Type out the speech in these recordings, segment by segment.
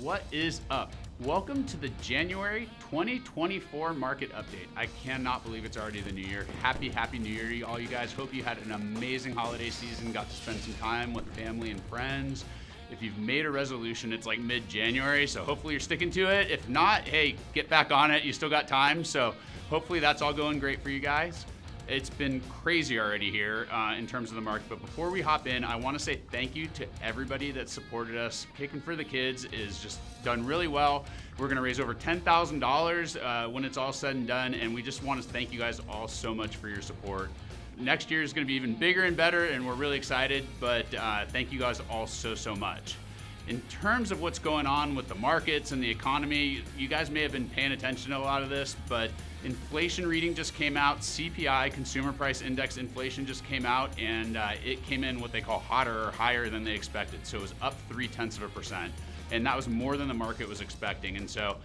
What is up? Welcome to the January 2024 market update. I cannot believe it's already the new year. Happy New Year to all you guys. Hope you had an amazing holiday season, got to spend some time with family and friends. If you've made a resolution, it's like mid-January, so hopefully you're sticking to it. If not, hey, get back on it. You still got time, so hopefully that's all going great for you guys. It's been crazy already here in terms of the market, but before we hop in, I want to say thank you to everybody that supported us. Kickin for the Kids is just done really well. We're going to raise over $10,000 when it's all said and done, and we just want to thank you guys all so much for your support. Next year is going to be even bigger and better, and we're really excited, but thank you guys all so much. In terms of what's going on with the markets and the economy, you guys may have been paying attention to a lot of this, but inflation reading just came out. CPI, Consumer Price Index inflation, just came out, and it came in what they call hotter or higher than they expected. So it was up 0.3%, and that was more than the market was expecting. And so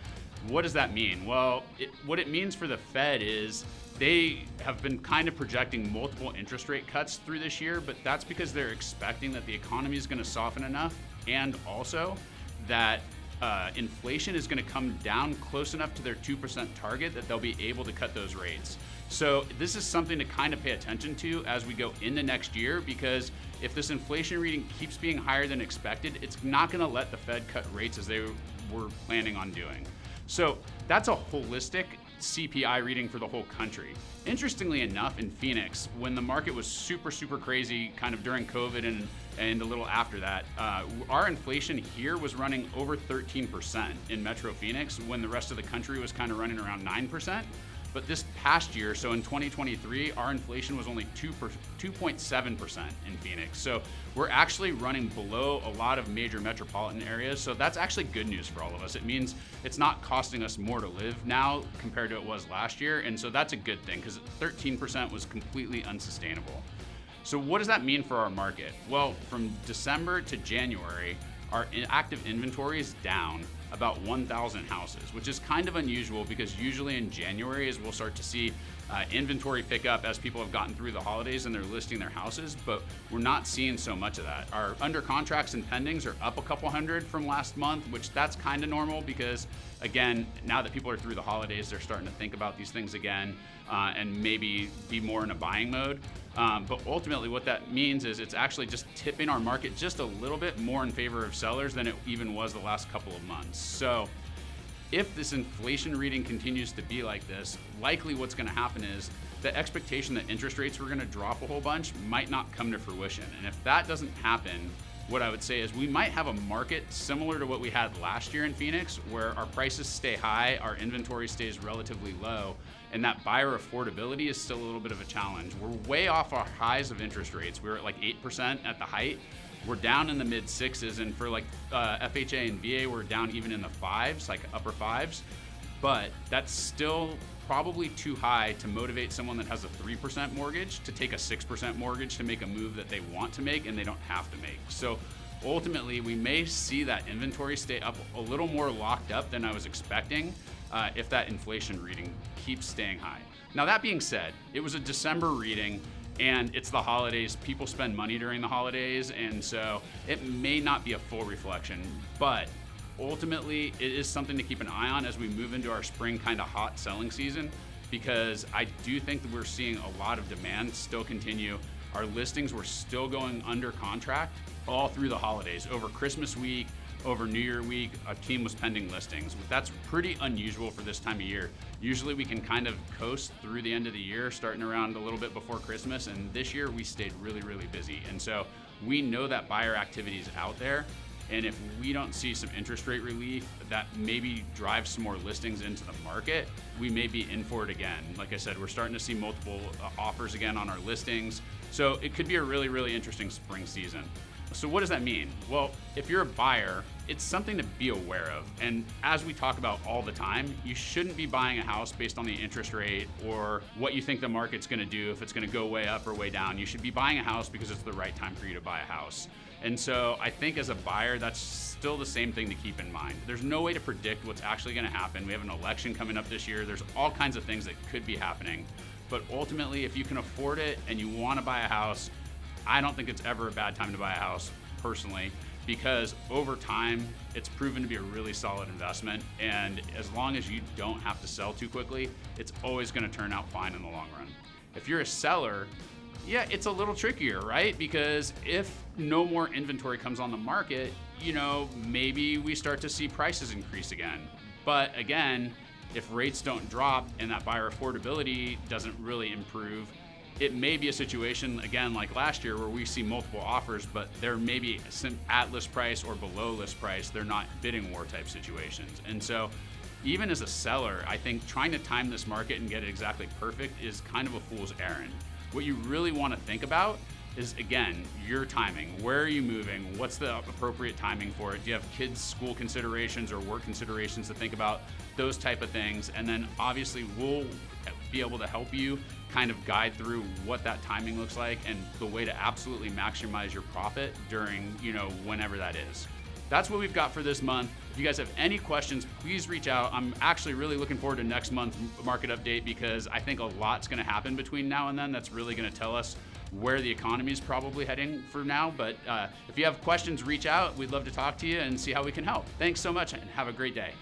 what does that mean? Well, what it means for the Fed is they have been kind of projecting multiple interest rate cuts through this year, but that's because they're expecting that the economy is going to soften enough, and also that inflation is going to come down close enough to their 2% target that they'll be able to cut those rates. So this is something to kind of pay attention to as we go into next year, because if this inflation reading keeps being higher than expected, it's not going to let the Fed cut rates as they were planning on doing. So that's a holistic CPI reading for the whole country. Interestingly enough, in Phoenix, when the market was super crazy kind of during COVID and a little after that, our inflation here was running over 13% in Metro Phoenix when the rest of the country was kind of running around 9%. But this past year, so in 2023, our inflation was only 2.7% in Phoenix. So we're actually running below a lot of major metropolitan areas. So that's actually good news for all of us. It means it's not costing us more to live now compared to it was last year. And so that's a good thing, because 13% was completely unsustainable. So what does that mean for our market? Well, from December to January, our active inventory is down about 1,000 houses, which is kind of unusual because usually in January is we'll start to see inventory pick up as people have gotten through the holidays and they're listing their houses, but we're not seeing so much of that. Our under contracts and pendings are up a couple hundred from last month, which that's kind of normal because, again, now that people are through the holidays, they're starting to think about these things again and maybe be more in a buying mode. But ultimately what that means is it's actually just tipping our market just a little bit more in favor of sellers than it even was the last couple of months. So if this inflation reading continues to be like this, likely what's going to happen is the expectation that interest rates were going to drop a whole bunch might not come to fruition. And if that doesn't happen, what I would say is we might have a market similar to what we had last year in Phoenix, where our prices stay high, our inventory stays relatively low, and that buyer affordability is still a little bit of a challenge. We're way off our highs of interest rates. We were at like 8% at the height. We're down in the mid sixes, and for like FHA and VA, we're down even in the fives, like upper fives. But that's still probably too high to motivate someone that has a 3% mortgage to take a 6% mortgage to make a move that they want to make and they don't have to make. So ultimately, we may see that inventory stay up a little more locked up than I was expecting if that inflation reading keeps staying high. Now, that being said, it was a December reading, and it's the holidays. People spend money during the holidays, and so it may not be a full reflection, but ultimately it is something to keep an eye on as we move into our spring kind of hot selling season, because I do think that we're seeing a lot of demand still continue. Our listings were still going under contract all through the holidays. Over Christmas week, over New Year week, a team was pending listings. That's pretty unusual for this time of year. Usually we can kind of coast through the end of the year, starting around a little bit before Christmas, and this year we stayed really busy. And so we know that buyer activity is out there, and if we don't see some interest rate relief that maybe drives some more listings into the market, we may be in for it again. Like I said, we're starting to see multiple offers again on our listings. So it could be a really interesting spring season. So what does that mean? Well, if you're a buyer, it's something to be aware of. And as we talk about all the time, you shouldn't be buying a house based on the interest rate or what you think the market's going to do, if it's going to go way up or way down. You should be buying a house because it's the right time for you to buy a house. And so I think as a buyer, that's still the same thing to keep in mind. There's no way to predict what's actually going to happen. We have an election coming up this year. There's all kinds of things that could be happening. But ultimately, if you can afford it and you want to buy a house, I don't think it's ever a bad time to buy a house, personally. because over time, it's proven to be a really solid investment. And as long as you don't have to sell too quickly, it's always going to turn out fine in the long run. If you're a seller, yeah, it's a little trickier, right? Because if no more inventory comes on the market, maybe we start to see prices increase again. But again, if rates don't drop and that buyer affordability doesn't really improve, it may be a situation, again, like last year, where we see multiple offers, but there may be some at list price or below list price. They're not bidding war type situations. And so even as a seller, I think trying to time this market and get it exactly perfect is kind of a fool's errand. What you really want to think about is, again, your timing. Where are you moving? What's the appropriate timing for it? Do you have kids' school considerations or work considerations to think about? Those type of things. And then obviously we'll be able to help you kind of guide through what that timing looks like and the way to absolutely maximize your profit during, whenever that is. That's what we've got for this month. If you guys have any questions, please reach out. I'm actually really looking forward to next month's market update, because I think a lot's going to happen between now and then that's really going to tell us where the economy is probably heading for now. But if you have questions, reach out. We'd love to talk to you and see how we can help. Thanks so much and have a great day.